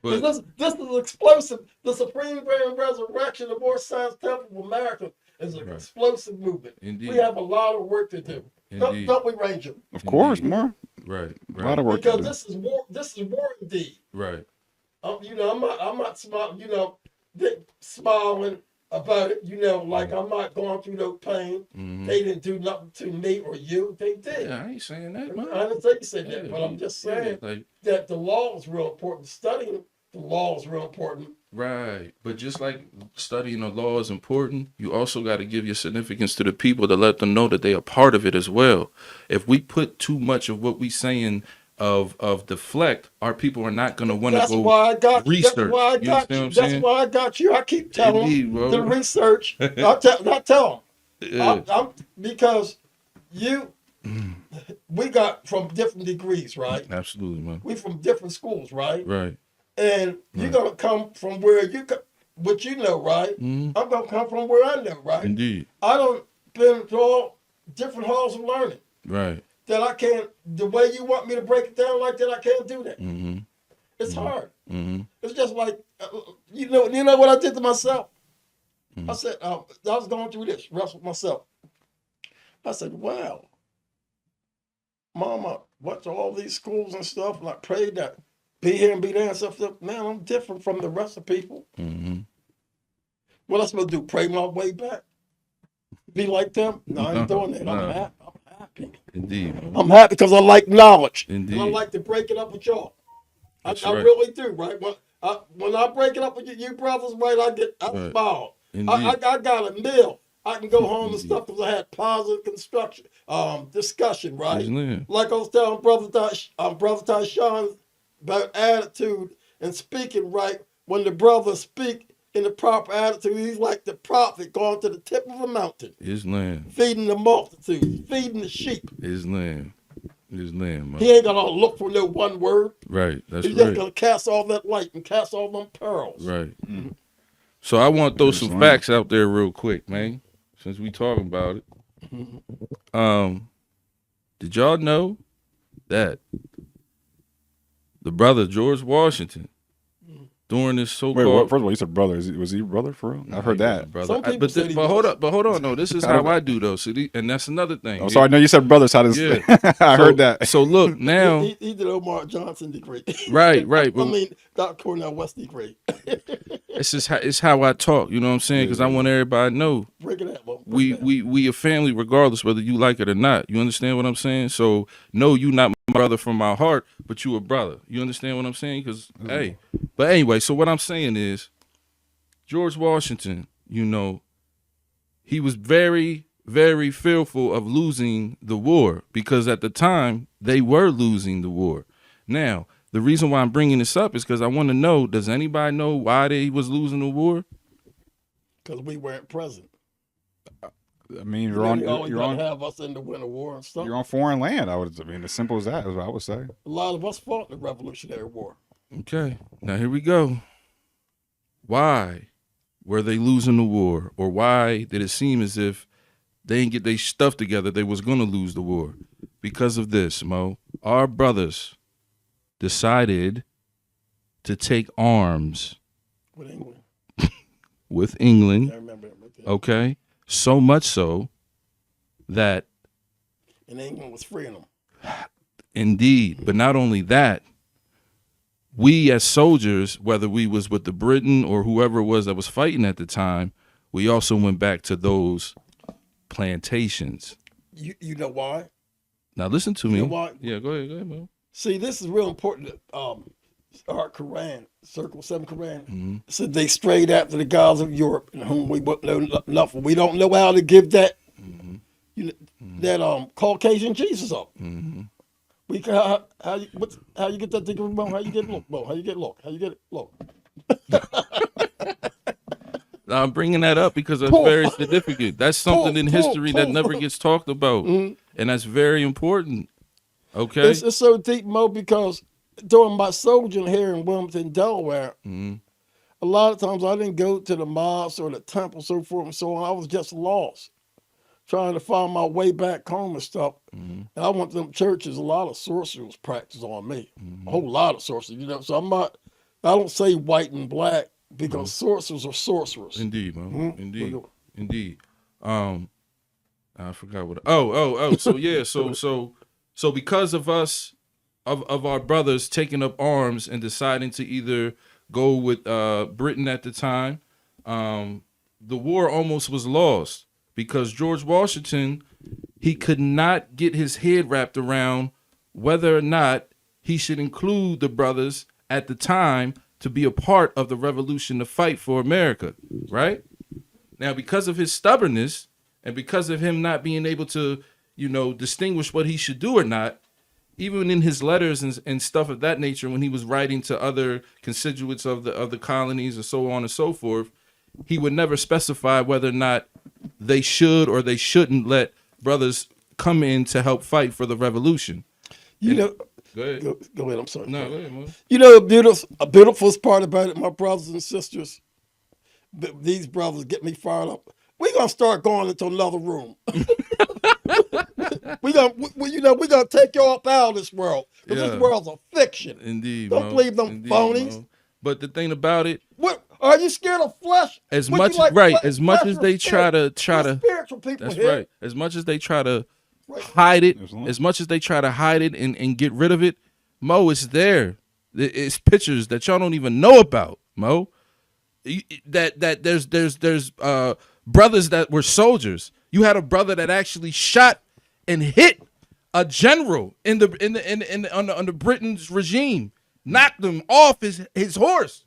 But But this is explosive. The Supreme Grand Resurrection of More Science Temple of America is an explosive movement. Indeed. We have a lot of work to do. Don't we, Ranger? Of course, more. right. A lot of work to Because do. this is war indeed. Right. I'm not smiling about it. Like I'm not going through no pain. Mhm. They didn't do nothing to me or you. They did. Yeah, I ain't saying that, man. I didn't say you said that, Yeah, but I'm just saying like, that the law is real important. Studying the law is real important. right. But just like studying the law is important, you also got to give your significance to the people to let them know that they are part of it as well. If we put too much of what we saying of deflect, our people are not going to want to go research. That's why I got you. That's why I got you. I keep telling Indeed, bro. them the research. I tell them. Yeah. Because we got from different degrees, right? Absolutely, man. We from different schools, right? Right. And you're gonna come from where what you know, right? Mhm. I'm gonna come from where I know, right? Indeed. I don't been through all different halls of learning Right. that I can't. The way you want me to break it down like that, I can't do that. Mm-hmm. It's hard. Mm-hmm. It's just like, you know what I did to myself? I said, I was going through this, wrestled with myself. I said, wow, Mama, went to all these schools and stuff, and I prayed that be here and be there and stuff. Man, I'm different from the rest of people. Mm-hmm. What am I supposed to do? Pray my way back? Be like them? No, I ain't doing that. No. I'm happy. Indeed. I'm happy because I like knowledge. Indeed. And I like to break it up with y'all. I That's right. really do, right? When I break it up with you brothers, right, I Right. smile. Indeed. I got a meal. I can go home and stuff because I had positive discussion, right? Amen. Like I was telling Brother Tyshan about attitude and speaking right. When the brothers speak in the proper attitude, he's like the prophet going to the tip of a mountain, Islam. feeding the multitude, feeding the sheep. Islam. Man. He ain't gonna look for no one word. Right. That's He's just right. gonna cast all that light and cast all them pearls. Right. So I want to throw some Islam. facts out there real quick, man. Since we talking about it. Did y'all know that the brother George Washington during this Wait, so-called first of all, you said brother. Was he brother for real? I heard that. brother. Some people said he But hold was. up, No, this is how I do though. See, and that's another thing. Oh, so I know you said brothers. How does Yeah. I heard that? So look now, He did Omar Johnson degree. right. I But mean, Dr. Cornell West degree. it's how I talk. You know what I'm saying? Because I want everybody to know Break it out. we a family regardless whether you like it or not. You understand what I'm saying? So no, you not my brother from my heart, but you a brother. You understand what I'm saying? Because hey, but anyway, so what I'm saying is George Washington, you know, he was very, very fearful of losing the war because at the time they were losing the war. Now, the reason why I'm bringing this up is because I want to know, does anybody know why they was losing the war? Because we weren't present. I mean, You're you're gonna on have us in the winter war and stuff. you're on foreign land. I mean, as simple as that is what I would say. A lot of us fought in the Revolutionary War. Okay, now here we go. Why were they losing the war? Or why did it seem as if they didn't get their stuff together, they was going to lose the war? Because of this, Mo. Our brothers decided to take arms With England. with England, I remember it. Right there. okay? So much so that And England was freeing them. indeed, but not only that, we as soldiers, whether we was with the Britain or whoever it was that was fighting at the time, we also went back to those plantations. You know why? Now listen to me. You know why? Yeah, go ahead, Mo. See, this is real important. Our Quran, Circle 7 Quran, said they strayed after the gods of Europe, and whom we wouldn't know nothing. We don't know how to give that, that Caucasian Jesus up. We can, how you get that degree, Mo? How you get look, Mo? How you get look? How you get it look? Now, I'm bringing that up because it's Pull. very significant. That's something Pull, in pull, history that pull. never gets talked about, and that's very important. Okay. It's so deep, Mo, because during my sojourn here in Wilmington, Delaware, a lot of times I didn't go to the mosque or the temple, so forth and so on. I was just lost, trying to find my way back home and stuff. And I went to them churches. A lot of sorcery was practiced on me, a whole lot of sorcery. You know, so I'm not. I don't say white and black because sorcerers are sorcerers. Indeed, Mo. Indeed. I forgot what. So yeah. So because of us, of our brothers taking up arms and deciding to either go with Britain at the time, the war almost was lost because George Washington, he could not get his head wrapped around whether or not he should include the brothers at the time to be a part of the revolution to fight for America, right? Now, because of his stubbornness and because of him not being able to, you know, distinguish what he should do or not, even in his letters and stuff of that nature, when he was writing to other constituents of the colonies and so on and so forth, he would never specify whether or not they should or they shouldn't let brothers come in to help fight for the revolution. You know, Go ahead. go ahead. I'm sorry. No, go ahead, Mo. You know, a beautiful part about it, my brothers and sisters. These brothers get me fired up. We're gonna start going into another room. we gonna take you up out of this world. 'Cause Yeah. this world's a fiction. Indeed, Don't Mo. believe them Indeed, phonies. Mo. But the thing about it, What are you scared of flesh? as Would much you like right, fle- as much flesh as or they try spirit? to We're spiritual people that's here. right. As much as they try to Right. hide it, There's one. as much as they try to hide it and get rid of it, Mo, it's there. It's pictures that y'all don't even know about, Mo. That there's brothers that were soldiers. You had a brother that actually shot and hit a general under Britain's regime, knocked him off his horse.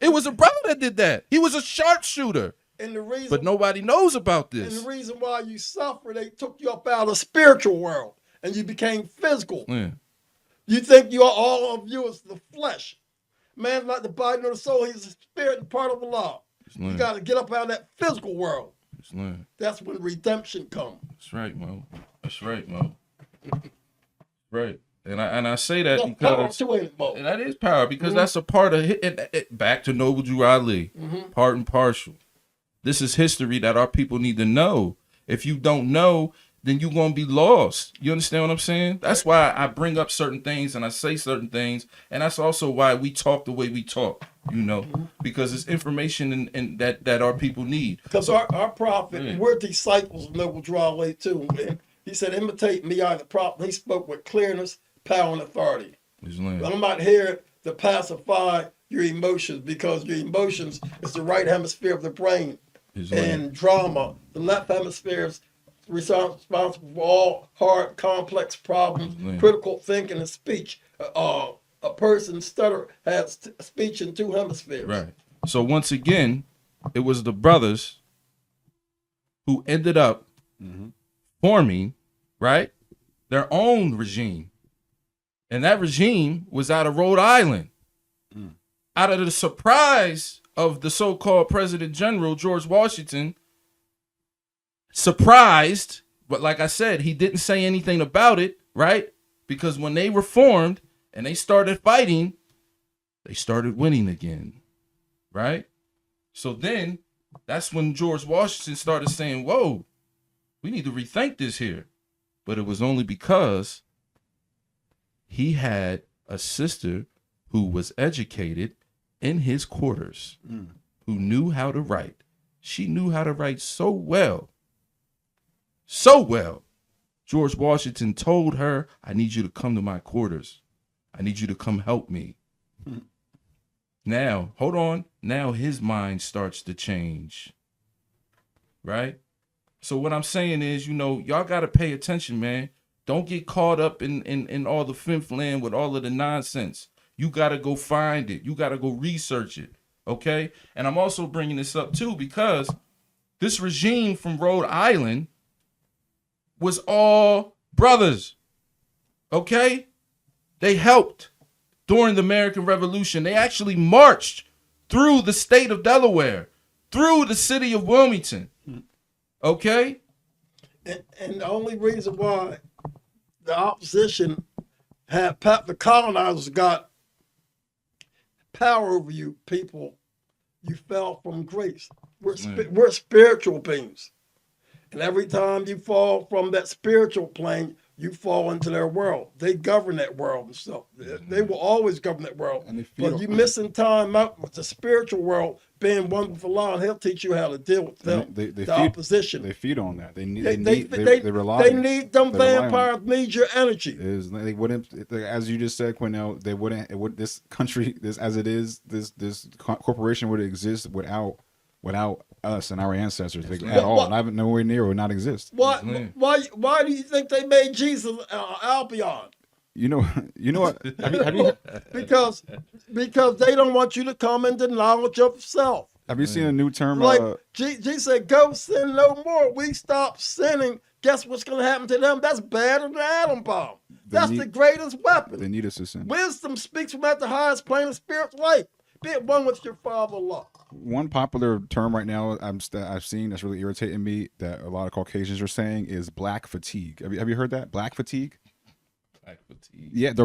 It was a brother that did that. He was a sharpshooter, And the reason, but nobody knows about and this. the reason why you suffer, they took you up out of the spiritual world and you became physical. Yeah. You think you are all of you is the flesh. Man's not the body nor the soul. He's the spirit and part of the law. You Right. got to get up out of that physical world. Right. That's when redemption comes. That's right, Mo. That's right, Mo. Right. And I say that That's power because to it, Mo. and that is power because that's a part of it. Back to Noble Drew Ali, part and partial. This is history that our people need to know. If you don't know, then you're going to be lost. You understand what I'm saying? That's why I bring up certain things and I say certain things. And that's also why we talk the way we talk, because it's information and that our people need. Because our prophet, Yeah. we're disciples of Noble Drew Ali too. And he said, imitate me, I the prophet. He spoke with clearness, power, and authority. Islam. But I'm not here to pacify your emotions because your emotions is the right hemisphere of the brain. Islam. And drama, the left hemisphere is responsible for all hard, complex problems, Amen. critical thinking, and speech. A person stutter has speech in two hemispheres. Right. So once again, it was the brothers who ended up forming, right, their own regime. And that regime was out of Rhode Island. Out of the surprise of the so-called President General, George Washington, surprised, but like I said, he didn't say anything about it, right? Because when they reformed and they started fighting, they started winning again, right? So then that's when George Washington started saying, whoa, we need to rethink this here. But it was only because he had a sister who was educated in his quarters, who knew how to write. She knew how to write so well. George Washington told her, I need you to come to my quarters. I need you to come help me. Now, hold on. Now his mind starts to change. Right? So what I'm saying is, y'all got to pay attention, man. Don't get caught up in all the flim-flam with all of the nonsense. You got to go find it. You got to go research it. Okay? And I'm also bringing this up, too, because this regime from Rhode Island was all brothers. Okay? They helped during the American Revolution. They actually marched through the state of Delaware, through the city of Wilmington. Okay? And the only reason why the opposition had the colonizers got power over you people, you fell from grace. We're spiritual beings. And every time you fall from that spiritual plane, you fall into their world. They govern that world and stuff. They will always govern that world. And they feed But on- you missing time out with the spiritual world being one with Allah, and he'll teach you how to deal with them, They the feed, opposition. They feed on that. They They rely. need them they rely on vampires need your energy. Is they wouldn't, as you just said, Quinnell, they wouldn't. It would, this country, this as it is, this corporation would exist without us and our ancestors at all. Not nowhere near it would not exist. Why do you think they made Jesus Albion? You know what? Have you Because they don't want you to come into knowledge of self. have you seen a new term? Like Jesus said, go sin no more. We stop sinning. Guess what's going to happen to them? That's better than the atom bomb. That's the greatest weapon. They need us to sin. Wisdom speaks from at the highest plane of spiritual life. Be at one with your Father, Allah. One popular term right now I've seen that's really irritating me that a lot of Caucasians are saying is black fatigue. Have you heard that? Black fatigue? Black fatigue. Yeah, they're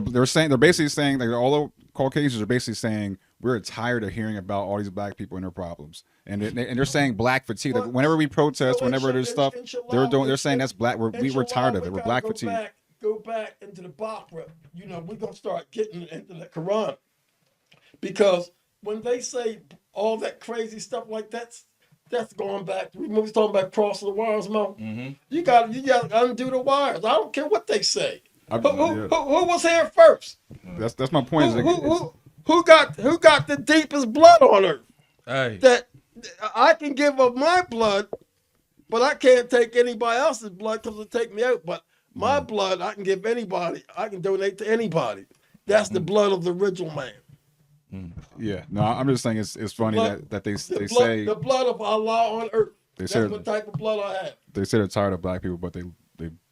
basically saying, like, all the Caucasians are basically saying we're tired of hearing about all these black people and their problems. And they're saying black fatigue. Like, Well, whenever we protest, so whenever there's stuff, they're saying that's black. We're tired of it. We're black fatigue. Go back into the Baqarah. You know, we're gonna start getting into the Quran, because when they say all that crazy stuff like that's going back. We was talking about crossing the wires, Mo. Mm-hmm. You got to undo the wires. I don't care what they say. Yeah. Who was here first? That's my point. Who got the deepest blood on earth? Hey, That I can give of my blood, but I can't take anybody else's blood because it'll take me out. But my blood, I can give anybody. I can donate to anybody. That's the blood of the original man. Yeah, no, I'm just saying it's funny that they say the blood of Allah on earth. That's said- what type of blood I have. they say they're tired of black people, but they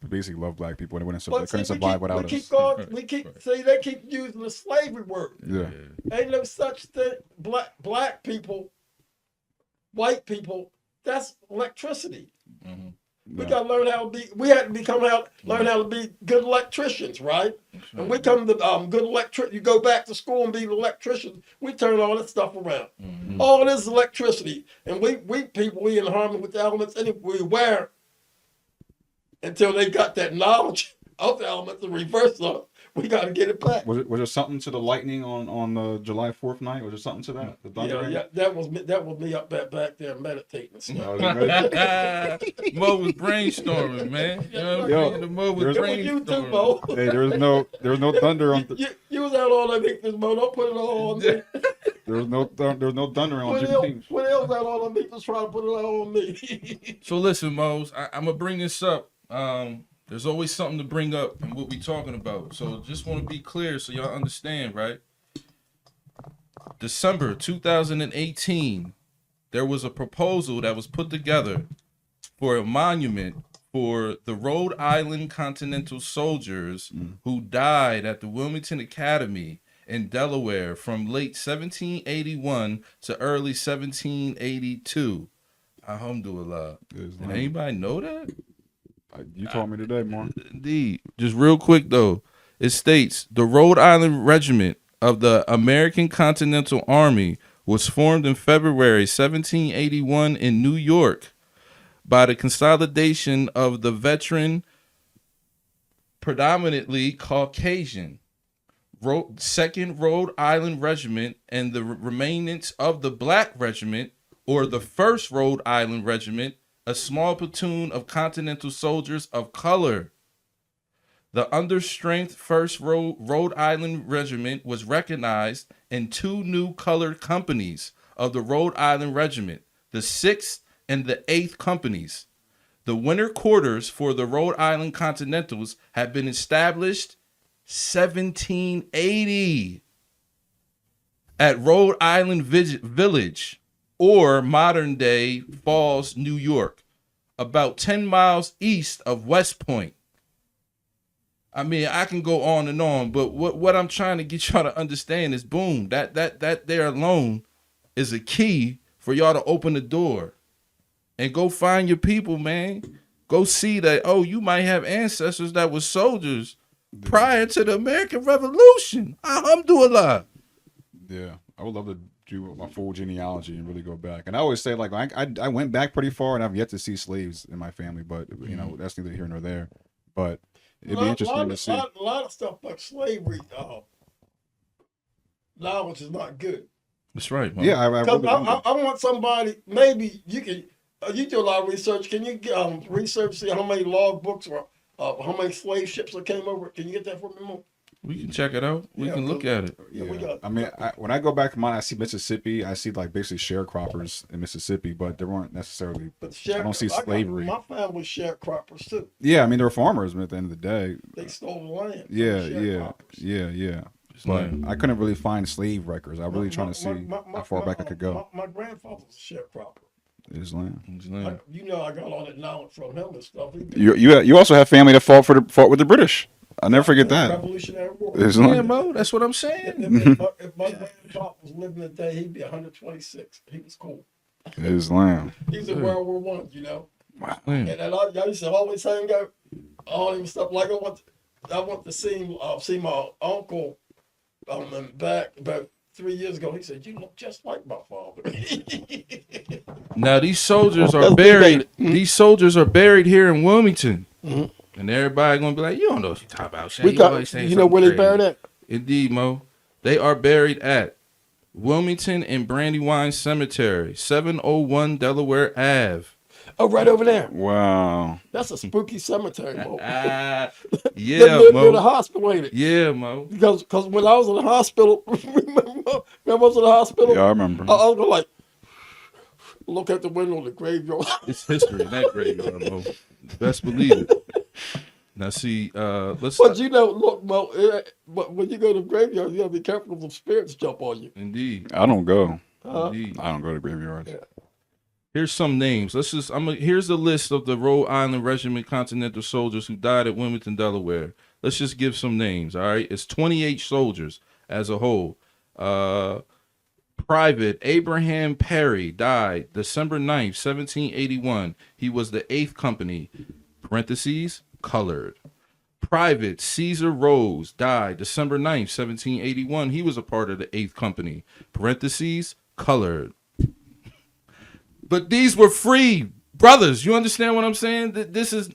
basically love black people and they couldn't survive without us. They keep using the slavery word. Yeah. Ain't no such thing. Black people, white people, that's electricity. Mm-hmm. We gotta learn how to be. We had to learn how to be good electricians, right? And we come to good electric. You go back to school and be an electrician. We turn all this stuff around. Mm-hmm. All this electricity, and we people in harmony with the elements, and we wear until they got that knowledge of the elements and reverse them. We got to get it back. Was there something to the lightning on the July 4th night? Was there something to that? The thunder? Yeah, that was me up back there meditating and stuff. Mo was brainstorming, man. You know what I'm saying? The Mo was there's- You too, brainstorming. Mo. Hey, there was no thunder on. You was out all underneath this, Mo. Don't put it all on me. There was no thunder on What Juneteenth. else out all underneath was trying to put it all on me? So listen, Mose, I'm gonna bring this up. There's always something to bring up in what we talking about. So just want to be clear so y'all understand, right? December 2018, there was a proposal that was put together for a monument for the Rhode Island Continental soldiers who died at the Wilmington Academy in Delaware from late 1781 to early 1782. Alhamdulillah. Did anybody know that? You told me today, Moore. Indeed. Just real quick, though. It states, the Rhode Island Regiment of the American Continental Army was formed in February 1781 in New York by the consolidation of the veteran, predominantly Caucasian, 2nd Rhode Island Regiment and the remainants of the Black Regiment, or the 1st Rhode Island Regiment, a small platoon of Continental soldiers of color. The understrength 1st Rhode Island Regiment was recognized in 2 new colored companies of the Rhode Island Regiment, the 6th and the 8th companies. The winter quarters for the Rhode Island Continentals had been established 1780 at Rhode Island Village, or modern-day Falls, New York, about 10 miles east of West Point. I mean, I can go on and on, but what I'm trying to get y'all to understand is, boom, that there alone is a key for y'all to open the door and go find your people, man. Go see that, oh, you might have ancestors that were soldiers prior to the American Revolution. Alhamdulillah. Yeah, I would love to do my full genealogy and really go back. And I always say, like, I went back pretty far, and I've yet to see slaves in my family, but you know, that's neither here nor there. But it'd be interesting to see. A lot of stuff about slavery knowledge is not good. That's right, man. Yeah, I want somebody. Maybe you can. You do a lot of research. Can you research, see how many log books or how many slave ships that came over? Can you get that for me, Mo? We can check it out. We can look at it. Yeah, we got. I mean, when I go back to mine, I see Mississippi. I see like basically sharecroppers in Mississippi, but there weren't necessarily. I don't see slavery. My family was sharecroppers too. Yeah, I mean, they were farmers, but at the end of the day, they stole the land. Yeah. But I couldn't really find slave records. I'm really trying to see how far back I could go. My grandfather was a sharecropper. Islam. You know, I got all that knowledge from him and stuff. You also have family that fought with the British. I'll never forget that. Revolutionary War. Yeah, Mo, that's what I'm saying. If my grandfather was living today, he'd be 126. He was cool. Islam. He's in World War I, you know. Wow. And I used to always hang out, all them stuff. Like I want to see my uncle back about 3 years ago, he said, "You look just like my father." Now these soldiers are That's buried. big. These soldiers are buried here in Wilmington, and everybody gonna be like, "You don't know what you talking about, Shane. We You always got, saying you know where they something buried crazy." at? Indeed, Mo. They are buried at Wilmington and Brandywine Cemetery, 701 Delaware Ave. Oh, right over there. Wow. That's a spooky cemetery, Mo. Yeah, Near the Mo. hospital, ain't it? Yeah, Mo. Because when I was in the hospital, remember I was in the hospital? Yeah, I remember. I was going like, look at the window of the graveyard. It's history in that graveyard, Mo. Best believe it. Now, see, let's. But you know, look, Mo, but when you go to the graveyard, you got to be careful if the spirits jump on you. Indeed. I don't go. Indeed. I don't go to graveyards. Yeah. Here's some names. Here's the list of the Rhode Island Regiment Continental soldiers who died at Wilmington, Delaware. Let's just give some names. All right, it's 28 soldiers as a whole. Private Abraham Perry died December 9th, 1781. He was the 8th Company. Parentheses colored. Private Caesar Rose died December 9th, 1781. He was a part of the 8th Company. Parentheses colored. But these were free brothers. You understand what I'm saying? This is,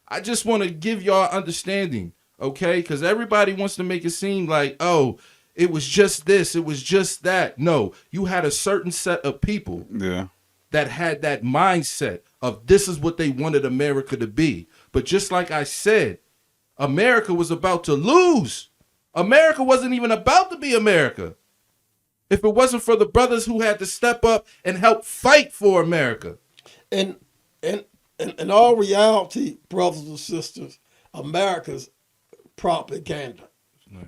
I just want to give y'all understanding, okay? Because everybody wants to make it seem like, oh, it was just this, it was just that. No, you had a certain set of people that had that mindset of this is what they wanted America to be. But just like I said, America was about to lose. America wasn't even about to be America if it wasn't for the brothers who had to step up and help fight for America. And in all reality, brothers and sisters, America's propaganda.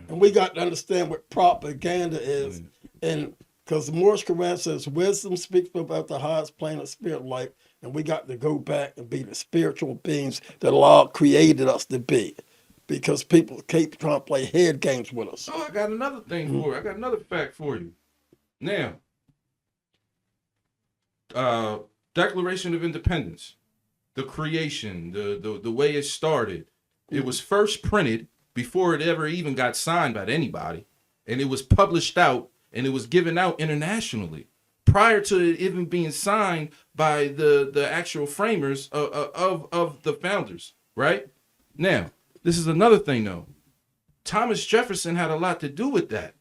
And we got to understand what propaganda is. And because the Moorish Quran says wisdom speaks about the highest plane of spirit life, and we got to go back and be the spiritual beings that Allah created us to be. Because people keep trying to play head games with us. Oh, I got another thing for you. I got another fact for you. Now, Declaration of Independence, the creation, the way it started, it was first printed before it ever even got signed by anybody, and it was published out and it was given out internationally prior to it even being signed by the actual framers of the founders, right? Now, this is another thing though. Thomas Jefferson had a lot to do with that.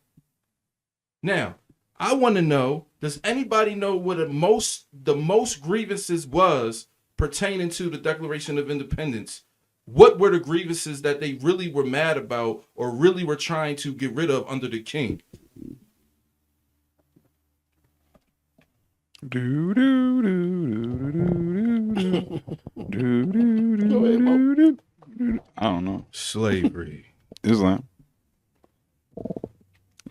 Now, I want to know, does anybody know what the most grievances was pertaining to the Declaration of Independence? What were the grievances that they really were mad about or really were trying to get rid of under the king? I don't know. Slavery. Islam.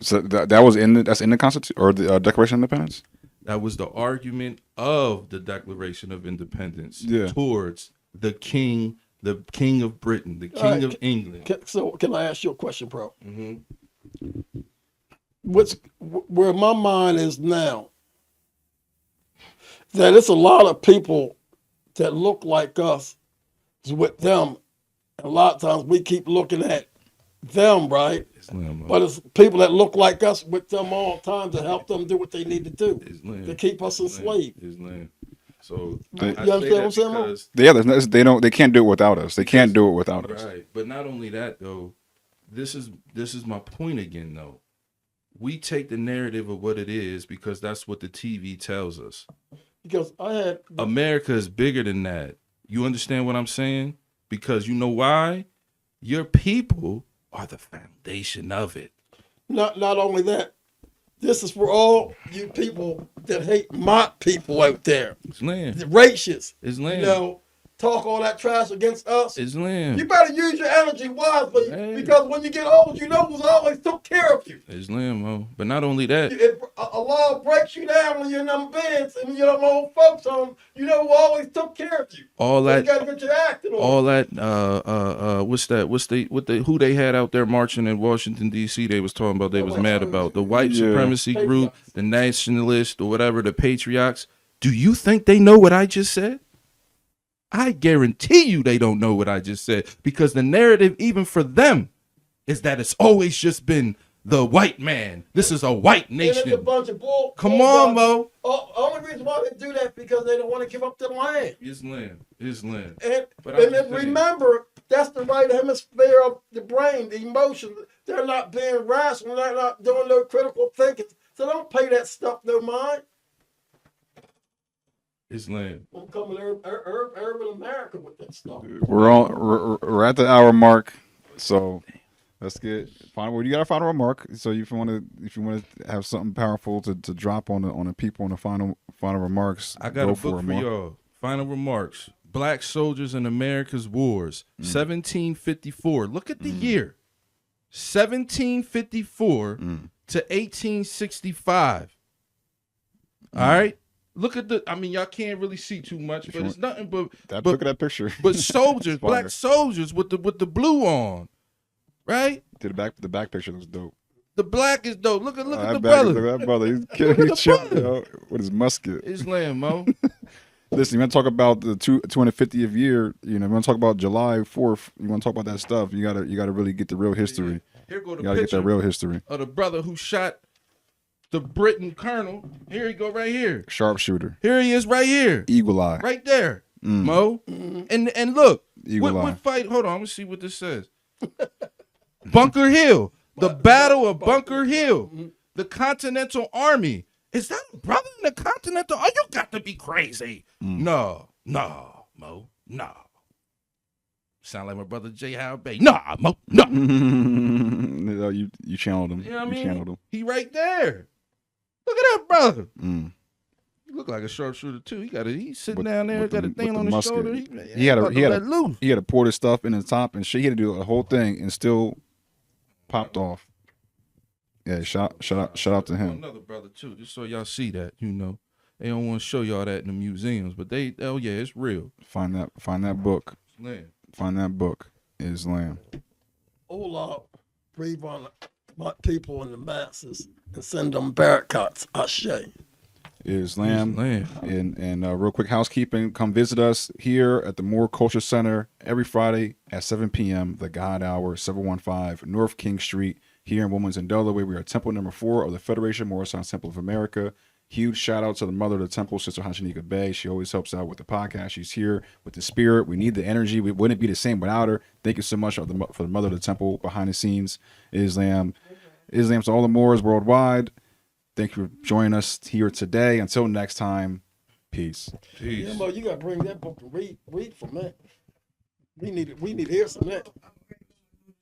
So that's in the Constitution or the Declaration of Independence. That was the argument of the Declaration of Independence Yeah. towards the king of Britain, the king of England. So can I ask you a question, bro? Mm-hmm. Where my mind is now, that it's a lot of people that look like us with them. And a lot of times we keep looking at them, right? Islam, But it's people that look like us with them all the time to help them do what they need to do Islam, to keep us enslaved. Islam. So You I understand say what I'm saying, Mo? because They can't do it without us. They can't do it without us. right, but not only that though, this is my point again though. We take the narrative of what it is because that's what the TV tells us. Because I had America is bigger than that. You understand what I'm saying? Because you know why? Your people are the foundation of it. not only that, this is for all you people that hate my people out there, Islam. the racists. Islam. You know, talk all that trash against us. Islam. You better use your energy wisely Hey. because when you get old, you know who's always took care of you. Islam, Mo. But not only that, Allah breaks you down when you're in them beds and you don't old folks home. You know who always took care of you. all So that you gotta get your acting on. all that who they had out there marching in Washington D.C. they was talking about, they was mad about the white Yeah. supremacy group, the nationalists or whatever, the patriots. Do you think they know what I just said? I guarantee you they don't know what I just said, because the narrative even for them is that it's always just been the white man. This is a white And it's a nation. bunch of bull. Come bull on, dogs. Mo. Only reason why they do that is because they don't want to give up their land. Islam. Islam. And, But I'm and just then saying. remember, that's the right hemisphere of the brain, the emotions. They're not being rational. They're not doing no critical thinking. So don't pay that stuff no mind. Islam. I'm coming urban America with that stuff. We're at the hour mark, so let's get final. Well, you got a final remark. So if you want to have something powerful to drop on the people on the final remarks, I got go a book for Mark. y'all. Final remarks. Black Soldiers in America's Wars, 1754. Look at the year. 1754 to 1865. All right? Look at the, I mean, y'all can't really see too much, but it's nothing but Look at that picture. but soldiers, Fire. black soldiers with the blue on. Right? The back picture looks dope. The black is dope. Look at the Look brother. at that brother. He's chilling, yo, with his musket. Islam, Mo. Listen, you want to talk about the 250th year? You know, you want to talk about July 4th. You want to talk about that stuff? You gotta really get the real history. Here go the You gotta get that picture real history. of the brother who shot the Briton colonel. Here he go right here. Sharpshooter, Here he is right here. eagle eye. Right there. Mo. And look. Eagle eye. What fight? Hold on, I'm gonna see what this says. Bunker Hill. The Battle of Bunker Hill. The Continental Army. Is that a brother in the Continental? Oh, you got to be crazy. No, Mo, no. Sound like my brother J. Howell Bey. Nah, Mo, no. No, you channeled him. You know what I You mean? channeled him. He right there. Look at that brother. Mm. He look like a sharpshooter too. He's sitting With- down there, with got the- a thing with on the his musket. shoulder. He had about to let loose. he had to pour this stuff in the top and shit. He had to do the whole thing and still popped off. Yeah, shout out to him. Another brother too, just so y'all see that, you know. They don't want to show y'all that in the museums, but oh yeah, it's real. Find that book. Man. Find that book. Islam. Allah, breathe on my people and the masses and send them barricades. Ashe. Islam. Islam. And real quick housekeeping, come visit us here at the Moor Culture Center every Friday at 7 p.m. The God Hour, 715 North King Street here in Wilmington, Delaware. We are temple number 4 of the Federation Morrison Temple of America. Huge shout out to the mother of the temple, Sister Hashanika Bey. She always helps out with the podcast. She's here with the spirit. We need the energy. We wouldn't be the same without her. Thank you so much for the mother of the temple behind the scenes. Islam to all the Moors worldwide. Thank you for joining us here today. Until next time, peace. Peace. You gotta bring that book to read for me. We need to hear some of that.